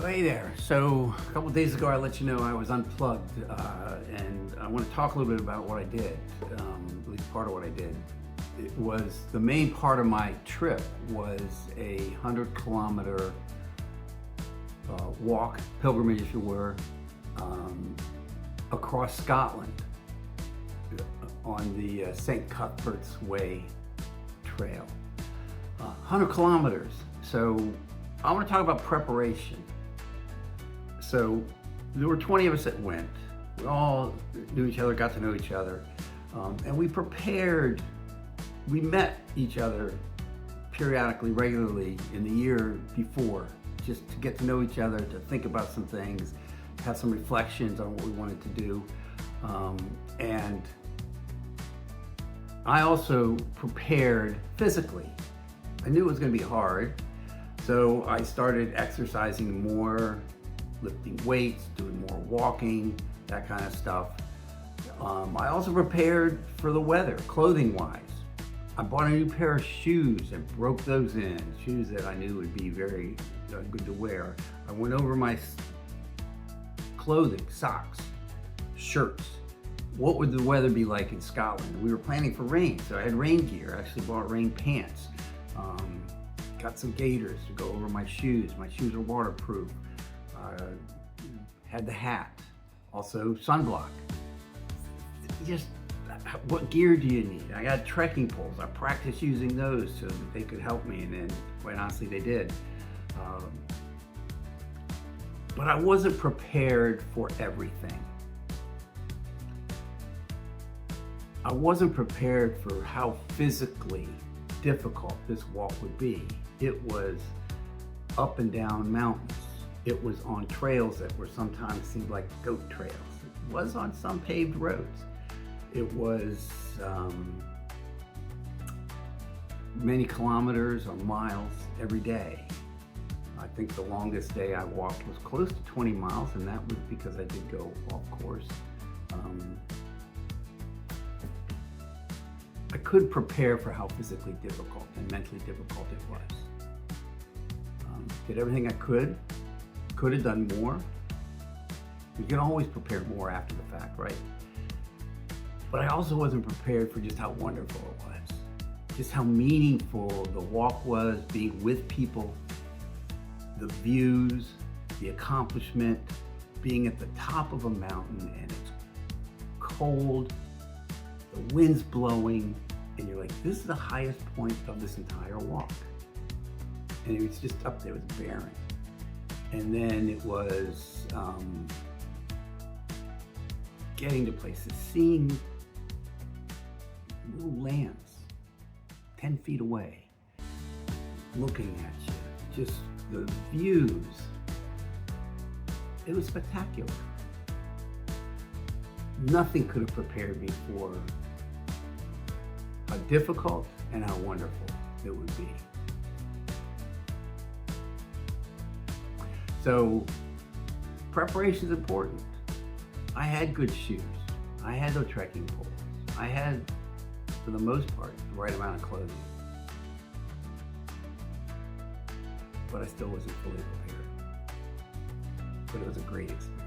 So hey there. So a couple of days ago I let you know I was unplugged, and I want to talk a little bit about what I did, at least part of what I did. It was, the main part of my trip was a 100-kilometer walk, pilgrimage if you were, across Scotland on the St. Cuthbert's Way trail. 100 kilometers. So I want to talk about preparation. So there were 20 of us that went. We all knew each other, got to know each other, and we prepared. We met each other periodically, regularly in the year before, just to get to know each other, to think about some things, have some reflections on what we wanted to do. And I also prepared physically. I knew it was going to be hard, so I started exercising more, lifting weights, doing more walking, that kind of stuff. I also prepared for the weather, clothing-wise. I bought a new pair of shoes and broke those in, shoes that I knew would be very good to wear. I went over my clothing, socks, shirts. What would the weather be like in Scotland? We were planning for rain, so I had rain gear. I actually bought rain pants. Got some gaiters to go over my shoes. My shoes are waterproof. Had the hat, also sunblock. Just what gear do you need? I got trekking poles. I practiced using those so that they could help me, and then quite honestly they did. But I wasn't prepared for everything. I wasn't prepared for how physically difficult this walk would be. It was up and down mountains. It was on trails that were sometimes seemed like goat trails. It was on some paved roads. It was many kilometers or miles every day. I think the longest day I walked was close to 20 miles, and that was because I did go off course. I could prepare for how physically difficult and mentally difficult it was. Did everything I could have done more. You can always prepare more after the fact, right? But I also wasn't prepared for just how wonderful it was, just how meaningful the walk was, being with people, the views, the accomplishment, being at the top of a mountain and it's cold, the wind's blowing, and you're like, this is the highest point of this entire walk. And it was just up there, it was barren. And then it was getting to places, seeing little lands 10 feet away, looking at you, just the views. It was spectacular. Nothing could have prepared me for how difficult and how wonderful it would be. So preparation is important. I had good shoes. I had no trekking poles. I had, for the most part, the right amount of clothing. But I still wasn't fully prepared. But it was a great experience.